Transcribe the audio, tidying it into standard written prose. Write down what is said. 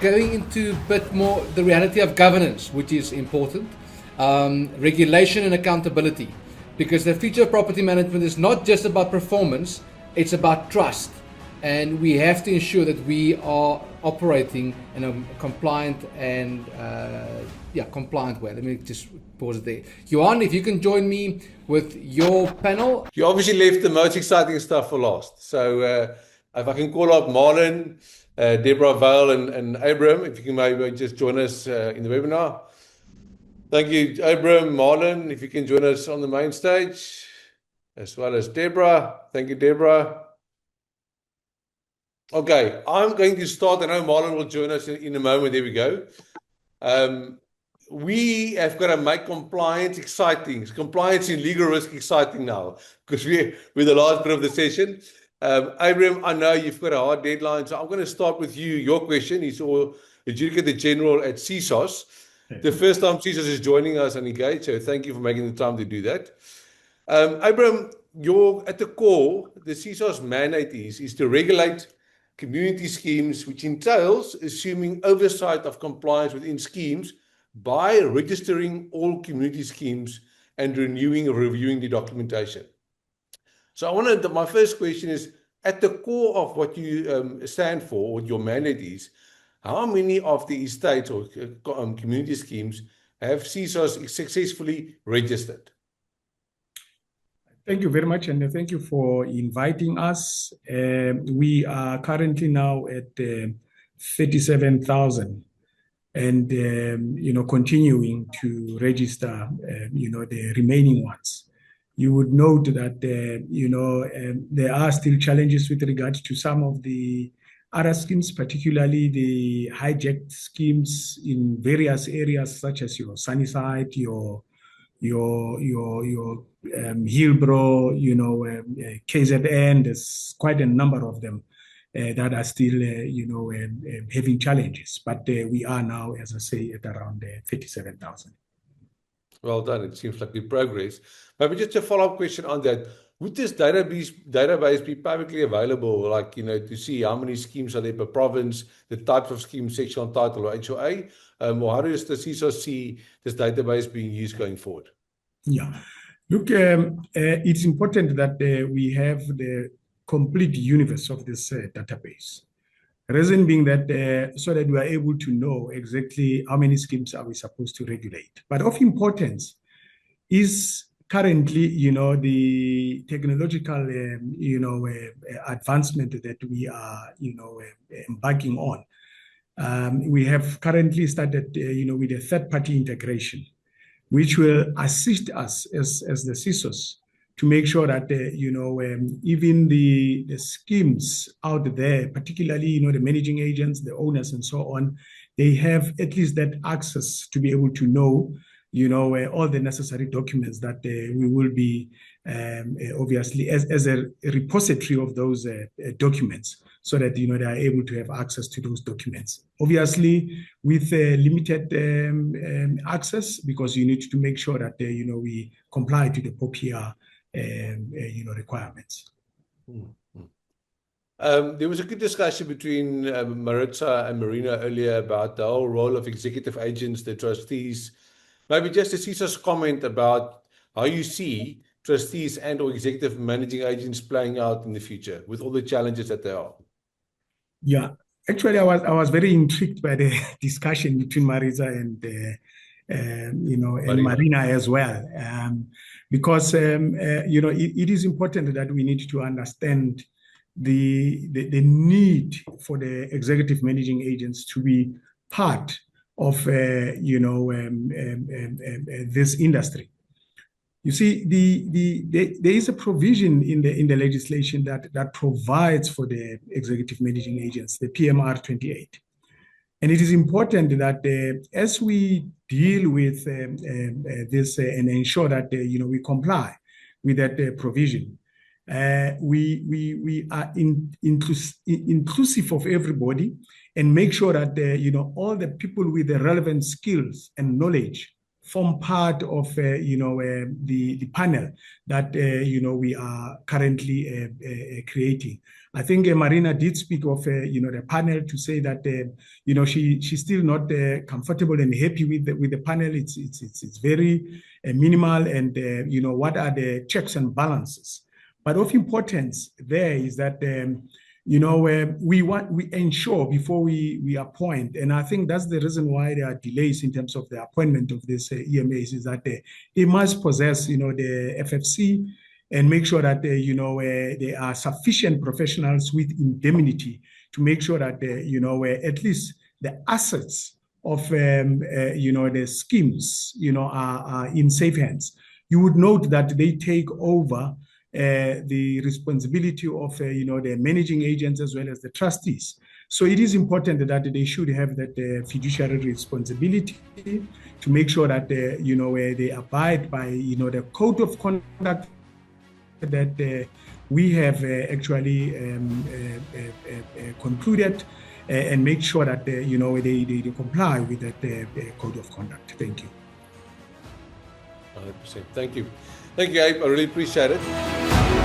going into a bit more the reality of governance, which is important, regulation and accountability, because the future of property management is not just about performance, it's about trust. And we have to ensure that we are operating in a compliant and compliant way. Let me just pause it there. Johann, if you can join me with your panel. You obviously left the most exciting stuff for last. So if I can call up Marlon, Deborah, Vale, and Abram, if you can maybe just join us in the webinar. Thank you, Abram, Marlon, if you can join us on the main stage, as well as Deborah. Thank you, Deborah. Okay, I'm going to start. I know Marlon will join us in a moment. There we go. We have got to make compliance exciting. Compliance and legal risk exciting now, because we're the last bit of the session. Abram, I know you've got a hard deadline, so I'm going to start with you. Your question is all Adjudicator General at CSOS. The first time CSOS is joining us and engaged, so thank you for making the time to do that. Abram, at the core, the CSOS mandate is to regulate community schemes, which entails assuming oversight of compliance within schemes by registering all community schemes and renewing or reviewing the documentation. So my first question is, at the core of what you stand for, what your mandate is, how many of the estates or community schemes have CSOS successfully registered? Thank you very much, and thank you for inviting us. We are currently now at 37,000, and continuing to register, the remaining ones. You would note that there are still challenges with regard to some of the other schemes, particularly the hijacked schemes in various areas such as your Sunnyside, your Hillbrow, KZN. There's quite a number of them that are still, having challenges. But we are now, as I say, at around 37,000. Well done. It seems like good progress. Maybe just a follow-up question on that. Would this database be publicly available, like, to see how many schemes are there per province, the types of schemes, sectional title or HOA? Or how does the CSOS see this database being used going forward? Yeah. Look, it's important that we have the complete universe of this database. The reason being that so that we are able to know exactly how many schemes are we supposed to regulate. But of importance is currently, the technological, advancement that we are, embarking on. We have currently started, with a third-party integration, which will assist us as the CSOS to make sure that, even the schemes out there, particularly, the managing agents, the owners, and so on, they have at least that access to be able to know, all the necessary documents that we will be, obviously, as a repository of those documents, so that, they are able to have access to those documents. Obviously, with limited access, because you need to make sure that, we comply to the POPIA, requirements. There was a good discussion between Maritza and Marina earlier about the whole role of executive agents, the trustees. Maybe just a CSOS comment about how you see trustees and or executive managing agents playing out in the future with all the challenges that there are. Yeah, actually, I was very intrigued by the discussion between Maritza and Marina as well, because it is important that we need to understand the need for the executive managing agents to be part of this industry. You see, there is a provision in the legislation that provides for the executive managing agents, the PMR 28. And it is important that as we deal with this and ensure that we comply with that provision, we are inclusive of everybody, and make sure that all the people with the relevant skills and knowledge form part of the panel that we are currently creating. I think Marina did speak of the panel to say that she's still not comfortable and happy with the panel. It's very minimal, and what are the checks and balances. But of importance there is that we ensure before we appoint, and I think that's the reason why there are delays in terms of the appointment of these EMAs, is that they must possess the FFC and make sure that there are sufficient professionals with indemnity to make sure that at least the assets of the schemes are in safe hands. You would note that they take over the responsibility of the managing agents as well as the trustees. So it is important that they should have that fiduciary responsibility to make sure that they abide by the code of conduct that we have actually concluded, and make sure that they comply with that code of conduct. Thank you. 100%. Thank you. Thank you, Abe. I really appreciate it.